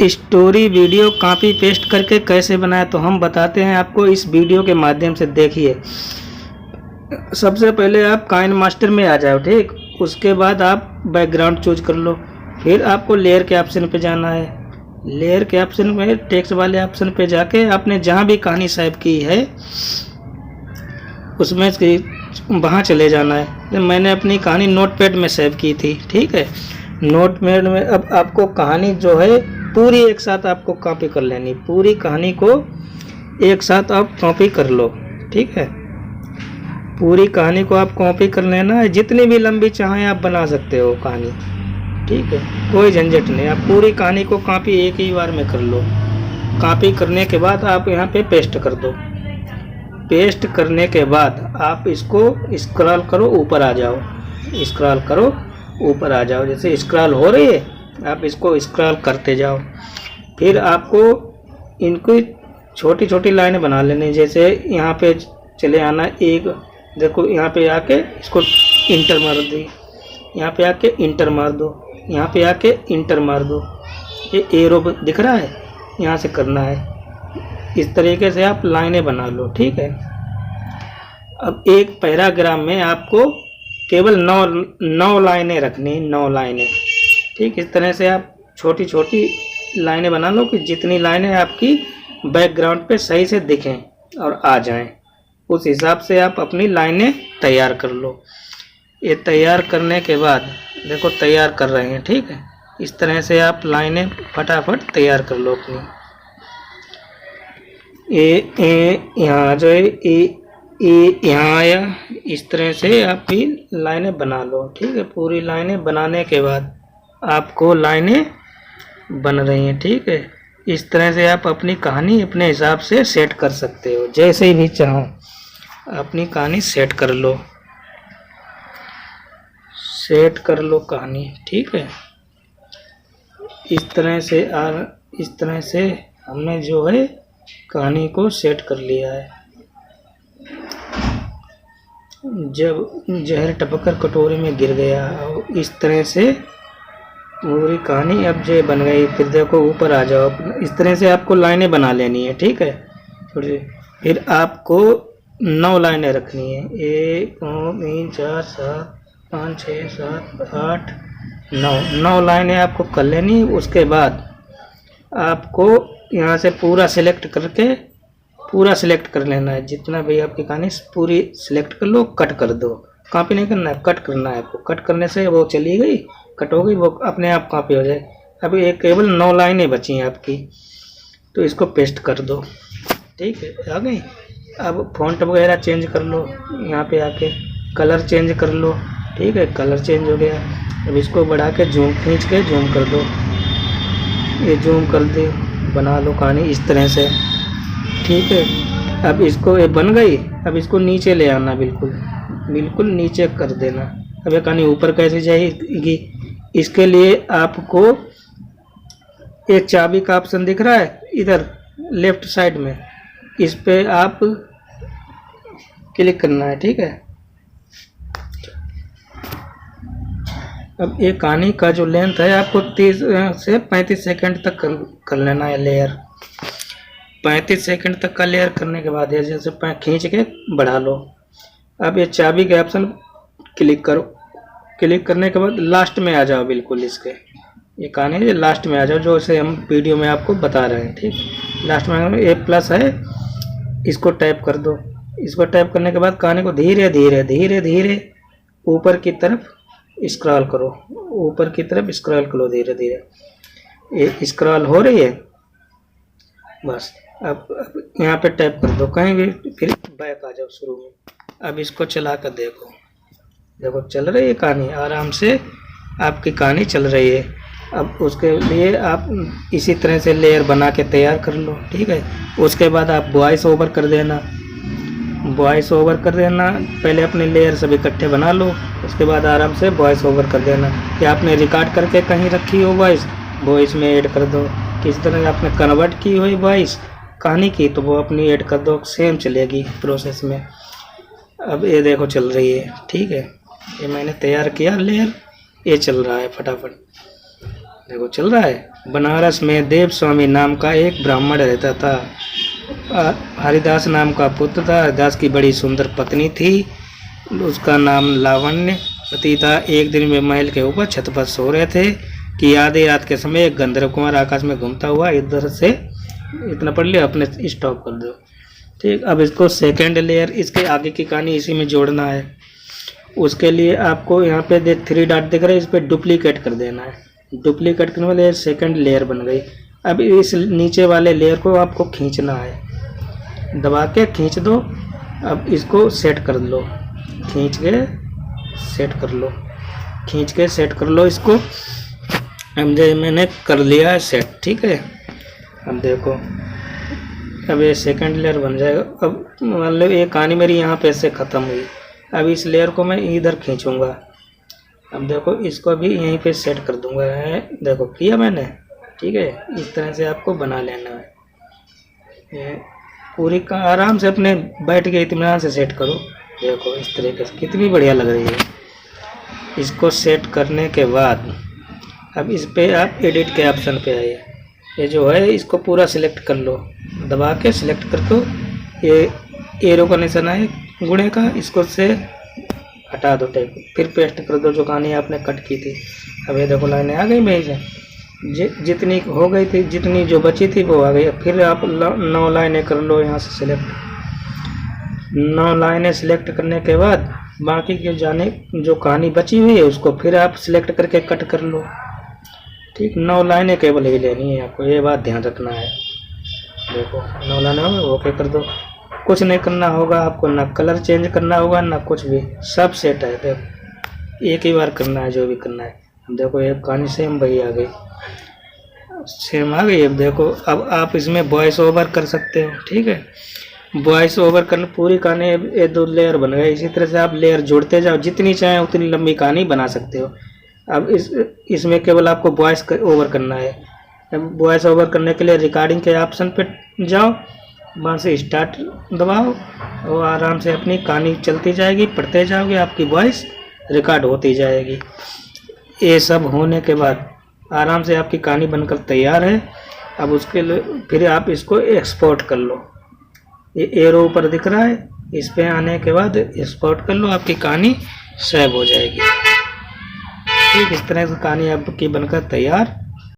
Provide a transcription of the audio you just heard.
Story video copy paste करके कैसे बनाए, तो हम बताते हैं आपको इस वीडियो के माध्यम से। देखिए, सबसे पहले आप काइन मास्टर में आ जाओ, ठीक। उसके बाद आप बैकग्राउंड चूज कर लो। फिर आपको लेयर के ऑप्शन पे जाना है। लेयर के ऑप्शन में टेक्स्ट वाले ऑप्शन पे जाके आपने जहाँ भी कहानी सेव की है उसमें वहाँ चले जाना है। तो मैंने अपनी कहानी नोटपैड में सेव की थी, ठीक है। नोटपैड में अब आपको कहानी जो है पूरी एक साथ आपको कॉपी कर लेनी। पूरी कहानी को एक साथ आप कॉपी कर लो, ठीक है। पूरी कहानी को आप कॉपी कर लेना है। जितनी भी लंबी चाहें आप बना सकते हो कहानी, ठीक है, कोई झंझट नहीं। आप पूरी कहानी को कॉपी एक ही बार में कर लो। कॉपी करने के बाद आप यहाँ पे पेस्ट कर दो। पेस्ट करने के बाद आप इसको स्क्रॉल करो, ऊपर आ जाओ। स्क्रॉल करो, ऊपर आ जाओ। जैसे स्क्रॉल हो रही है आप इसको स्क्रॉल करते जाओ। फिर आपको इनको छोटी छोटी लाइनें बना लेनी। जैसे यहाँ पे चले आना, एक देखो यहाँ पे आके इसको इंटर मार दी, यहाँ पे आके इंटर मार दो, यहाँ पे आके इंटर मार दो। ये एरो दिख रहा है, यहाँ से करना है। इस तरीके से आप लाइनें बना लो, ठीक है। अब एक पैराग्राफ में आपको केवल 9 लाइनें रखनी, 9 लाइनें, ठीक। इस तरह से आप छोटी छोटी लाइनें बना लो कि जितनी लाइनें आपकी बैकग्राउंड पे सही से दिखें और आ जाएं। उस हिसाब से आप अपनी लाइनें तैयार कर लो। ये तैयार करने के बाद देखो तैयार कर रहे हैं, ठीक है। इस तरह से आप लाइनें फटाफट तैयार कर लो अपनी। यहाँ जो है यहाँ आया। इस तरह से आप भी लाइनें बना लो, ठीक है। पूरी लाइनें बनाने के बाद आपको लाइनें बन रही हैं, ठीक है। इस तरह से आप अपनी कहानी अपने हिसाब से सेट कर सकते हो। जैसे भी चाहो अपनी कहानी सेट कर लो, सेट कर लो कहानी, ठीक है। इस तरह से हमने जो है कहानी को सेट कर लिया है। जब जहर टपककर कटोरे में गिर गया, और इस तरह से पूरी कहानी अब जो बन गई। फिर देखो ऊपर आ जाओ। इस तरह से आपको लाइनें बना लेनी है, ठीक है। फिर आपको 9 लाइनें रखनी है। 1 2 3 4 7 5 6 7 8 9 लाइनें आपको कर लेनी। उसके बाद आपको यहाँ से पूरा सिलेक्ट करके पूरा सिलेक्ट कर लेना है। जितना भी आपकी कहानी पूरी सिलेक्ट कर लो, कट कर दो। कॉपी नहीं करना है, कट करना है आपको। कट करने से वो चली गई, कट हो गई, वो अपने आप कॉपी हो जाए। अभी एक केवल 9 लाइनें बची हैं आपकी, तो इसको पेस्ट कर दो, ठीक है। आ गई। अब फॉन्ट वगैरह चेंज कर लो। यहाँ पे आके कलर चेंज कर लो, ठीक है। कलर चेंज हो गया। अब इसको बढ़ा के खींच के जूम कर दो। ये जूम कर दे, बना लो कहानी इस तरह से, ठीक है। अब इसको ये बन गई। अब इसको नीचे ले आना, बिल्कुल नीचे कर देना। अब ये कहानी ऊपर कैसे जाएगी, इसके लिए आपको एक चाबी का ऑप्शन दिख रहा है इधर लेफ्ट साइड में, इस पे आप क्लिक करना है, ठीक है। अब एक कहानी का जो लेंथ है आपको 30 से 35 सेकंड तक कर लेना है लेयर। 35 सेकंड तक का लेयर करने के बाद जैसे खींच के बढ़ा लो। अब ये चाबी के ऑप्शन क्लिक करो। क्लिक करने के बाद लास्ट में आ जाओ, बिल्कुल इसके ये कहानी लास्ट में आ जाओ, जो से हम वीडियो में आपको बता रहे हैं, ठीक। लास्ट में ए प्लस है, इसको टैप कर दो। इसको टैप करने के बाद कहानी को धीरे धीरे धीरे धीरे ऊपर की तरफ स्क्रॉल करो। ऊपर की तरफ स्क्रॉल करो धीरे धीरे। ये स्क्रॉल हो रही है, बस। अब यहाँ पे टैप कर दो कहीं भी, फिर बैक आ जाओ शुरू में। अब इसको चला कर देखो, देखो चल रही है कहानी, आराम से आपकी कहानी चल रही है। अब उसके लिए आप इसी तरह से लेयर बना के तैयार कर लो, ठीक है। उसके बाद आप वॉइस ओवर कर देना। वॉइस ओवर कर देना, पहले अपने लेयर सब इकट्ठे बना लो, उसके बाद आराम से वॉइस ओवर कर देना। या आपने रिकॉर्ड करके कहीं रखी हो वॉइस में ऐड कर दो। किस तरह आपने कन्वर्ट की हुई वॉइस कहानी की, तो वो अपनी ऐड कर दो, सेम चलेगी प्रोसेस में। अब ये देखो चल रही है, ठीक है। ये मैंने तैयार किया लेयर, ये चल रहा है फटाफट। देखो चल रहा है। बनारस में देव स्वामी नाम का एक ब्राह्मण रहता था। हरिदास नाम का पुत्र था। हरिदास की बड़ी सुंदर पत्नी थी, उसका नाम लावण्यवती था। एक दिन वे महल के ऊपर छत पर सो रहे थे कि आधी रात के समय एक गंधर्व कुमार आकाश में घूमता हुआ इधर से, इतना पढ़ लिया, अपने स्टॉप कर दो। ठीक, अब इसको सेकेंड लेयर, इसके आगे की कहानी इसी में जोड़ना है। उसके लिए आपको यहाँ पे 3 डॉट दिख रहे हैं, इस पर डुप्लीकेट कर देना है। डुप्लीकेट करने वाले सेकेंड लेयर बन गई। अब इस नीचे वाले लेयर को आपको खींचना है, दबा के खींच दो। अब इसको सेट कर लो, खींच के सेट कर लो, खींच के सेट कर लो इसको। अब मैंने कर लिया है सेट, ठीक है। अब देखो, अब ये सेकंड लेयर बन जाएगा। अब मान लो ये कहानी मेरी यहाँ पे से ख़त्म हुई। अब इस लेयर को मैं इधर खींचूंगा। अब देखो इसको भी यहीं पे सेट कर दूंगा। देखो किया मैंने, ठीक है। इस तरह से आपको बना लेना है। पूरी का आराम से अपने बैठ के इत्मीनान से सेट करो। देखो इस तरीके से कितनी बढ़िया लग रही है। इसको सेट करने के बाद अब इस पे आप एडिट के ऑप्शन पे आइए। ये जो है इसको पूरा सिलेक्ट कर लो, दबा के सिलेक्ट कर दो। ये एरो का निशान है गुणे का, इसको से हटा दो टेप, फिर पेस्ट कर दो जो कहानी आपने कट की थी। अब ये देखो लाइनें आ गई मेरी से, जितनी हो गई थी, जितनी जो बची थी वो आ गई। फिर आप 9 लाइनें कर लो यहाँ से सिलेक्ट। 9 लाइनें सिलेक्ट करने के बाद बाकी के जाने जो कहानी बची हुई है उसको फिर आप सिलेक्ट करके कट कर लो। ठीक, 9 लाइनें केवल ही लेनी है आपको, ये बात ध्यान रखना है। देखो 9 लाइनें ओके कर दो। कुछ नहीं करना होगा आपको, ना कलर चेंज करना होगा ना कुछ भी, सब सेट है। देखो एक ही बार करना है जो भी करना है। देखो ये कहानी सेम वही आ गई, सेम आ गई। अब देखो, अब आप इसमें वॉइस ओवर कर सकते हो, ठीक है। वॉइस ओवर करने पूरी कहानी, ये 2 लेयर बन गए। इसी तरह से आप लेयर जोड़ते जाओ, जितनी चाहें उतनी लंबी कहानी बना सकते हो। अब इसमें केवल आपको वॉइस ओवर करना है। अब वॉइस ओवर करने के लिए रिकॉर्डिंग के ऑप्शन पे जाओ, वहाँ से स्टार्ट दबाओ और आराम से अपनी कहानी चलती जाएगी, पढ़ते जाओगे, आपकी वॉइस रिकॉर्ड होती जाएगी। ये सब होने के बाद आराम से आपकी कहानी बनकर तैयार है। अब उसके लिए फिर आप इसको एक्सपोर्ट कर लो। ये एरो ऊपर दिख रहा है, इस पे आने के बाद एक्सपोर्ट कर लो, आपकी कहानी सेव हो जाएगी। ठीक, इस तरह से कहानी आपकी बनकर तैयार